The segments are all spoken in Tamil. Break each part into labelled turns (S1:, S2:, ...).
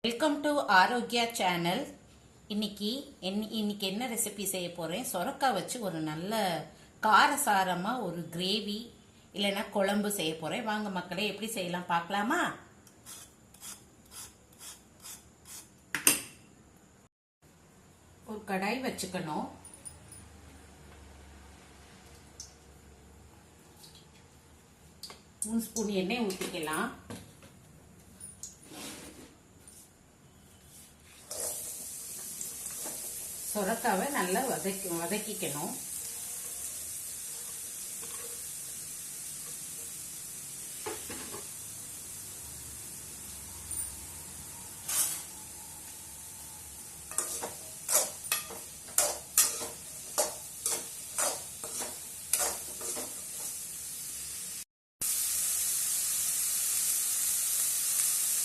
S1: Welcome to Arokya channel. இன்னைக்கு என்ன ரெசிபி செய்ய போறேன்? சொரக்காய் வச்சு ஒரு நல்ல காரசாரமா ஒரு கிரேவி இல்லைன்னா குழம்பு செய்ய போறேன். வாங்க மக்களே, எப்படி செய்யலாம் பார்க்கலாமா? ஒரு கடாய் வச்சுக்கணும். மூணு ஸ்பூன் எண்ணெய் ஊற்றிக்கலாம். சொரக்காவை நல்லா வதக்கிக்கணும்.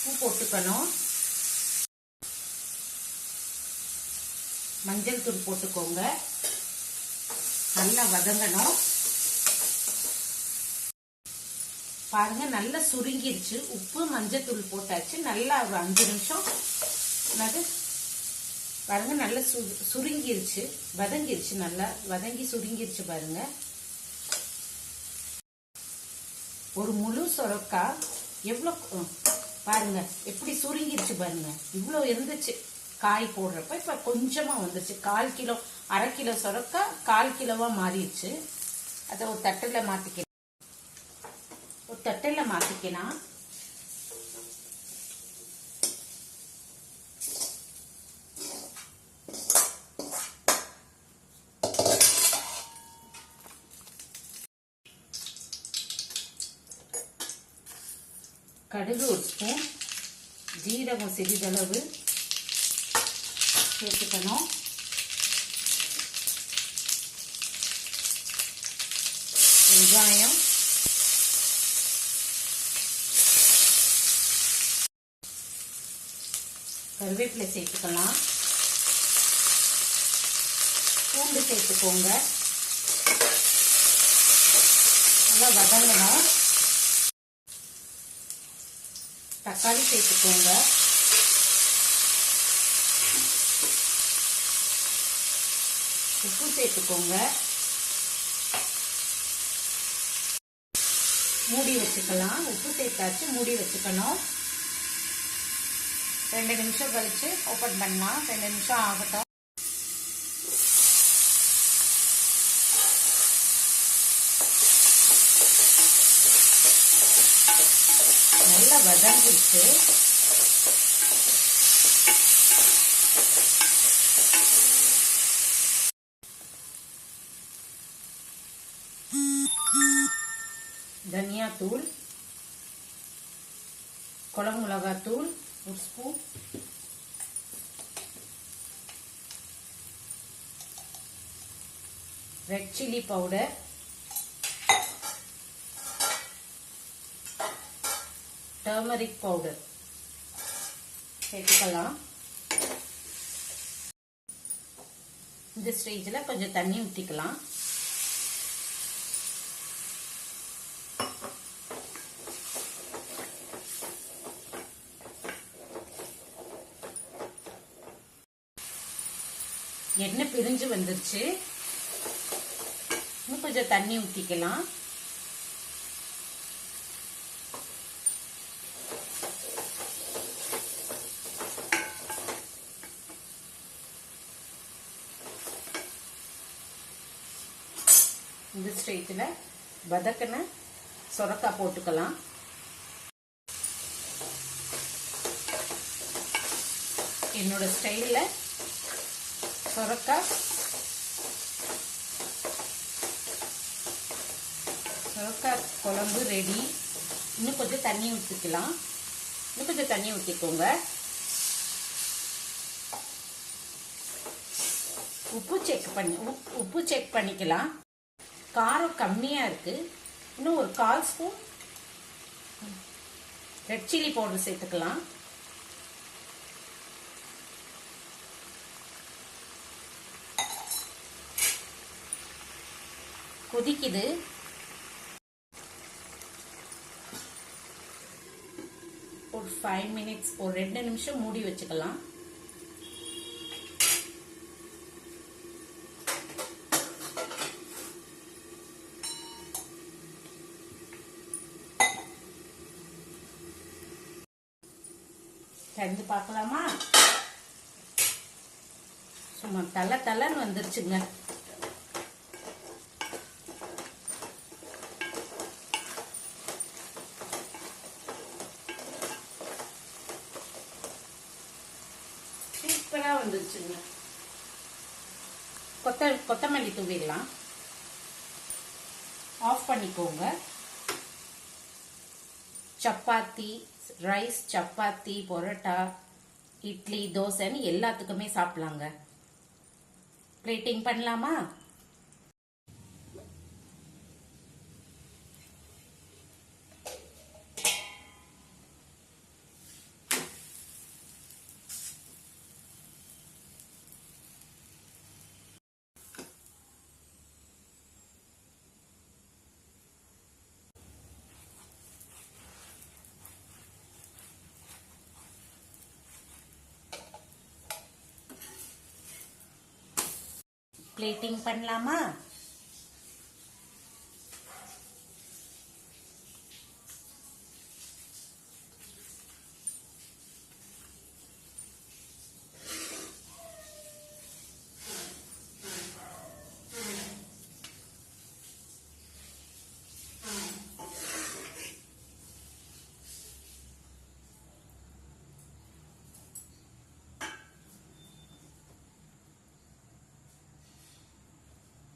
S1: உப்பு போட்டுக்கணும். மஞ்சள் தூள் போட்டுக்கோங்க. நல்லா வதங்கணும். பாருங்க, நல்லா சுருங்கிருச்சு. உப்பு மஞ்சள் தூள் போட்டாச்சு. நல்லா ஒரு 5 நிமிஷம் பாருங்க, நல்லா சுருங்கிருச்சு, வதங்கிருச்சு. நல்லா வதங்கி சுருங்கிருச்சு பாருங்க. ஒரு முழு சொரக்காய் எவ்வளவு பாருங்க, எப்படி சுருங்கிருச்சு பாருங்க. இவ்வளவு இருந்துச்சு காய் போடுறப்ப. இப்ப கொஞ்சமா வந்துச்சு. 1/4 கிலோ, அரை கிலோ சொரக்காய் 1/4 கிலோவா மாறிடுச்சு. அதை ஒரு தட்டில் மாத்திக்கலாம். கடுகு ஒரு ஸ்பூன், ஜீரகம் சிறிதளவு சேர்த்துக்கணும். வெங்காயம், கருவேப்பிலை சேர்த்துக்கலாம். பூண்டு சேர்த்துக்கோங்க. நல்லா வதங்கணும். தக்காளி சேர்த்துக்கோங்க. உப்பு சேர்த்துக்கோங்க. மூடி வச்சுக்கலாம். உப்பு சேர்த்தாச்சு, மூடி வச்சுக்கணும். 2 நிமிஷம் கழிச்சு ஓபன் பண்ணலாம். 2 நிமிஷம் ஆகட்டும். நல்லா வதங்கிடுச்சு. தனியா தூள், குழம்பு மிளகாய் தூள் ஒரு spoon, red chilli powder, turmeric powder சேர்த்துக்கலாம். இந்த ஸ்டேஜில் கொஞ்சம் தண்ணி ஊற்றிக்கலாம். எண்ணெய் பிரிஞ்சு வந்துருச்சு. இன்னும் கொஞ்சம் தண்ணி ஊற்றிக்கலாம். இந்த ஸ்டேஜில் வதக்கின சொரக்காய் போட்டுக்கலாம். என்னோட ஸ்டைலில் சொரக்காய் குழம்பு ரெடி. இன்னும் கொஞ்சம் தண்ணி ஊற்றிக்கலாம். இன்னும் கொஞ்சம் தண்ணி ஊற்றிக்கோங்க. உப்பு செக் பண்ணிக்கலாம். காரம் கம்மியா இருக்கு. இன்னும் ஒரு 1/4 ஸ்பூன் ரெட் சில்லி பவுடர் சேர்த்துக்கலாம். கொதிக்குது. ஒரு 5 மினிட்ஸ், ஒரு 2 நிமிஷம் மூடி வச்சுக்கலாம். திறந்து பார்க்கலாமா? சும்மா தலன்னு வந்துருச்சுங்க. சூப்பரா வந்துருச்சுங்க. கொத்தமல்லி தூவிடலாம். ஆஃப் பண்ணிக்கோங்க. சப்பாத்தி, ரைஸ், சப்பாத்தி, பரோட்டா, இட்லி, தோசைன்னு எல்லாத்துக்குமே சாப்பிடலாங்க. பிளேட்டிங் பண்ணலாமா? பிளேட்டிங் பண்ணலாமா?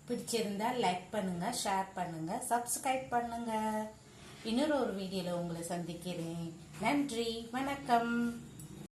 S1: பிடிச்சிருந்தா லைக் பண்ணுங்க, ஷேர் பண்ணுங்க, சப்ஸ்கிரைப் பண்ணுங்க. இன்னொரு வீடியோல உங்களை சந்திக்கிறேன். நன்றி, வணக்கம்.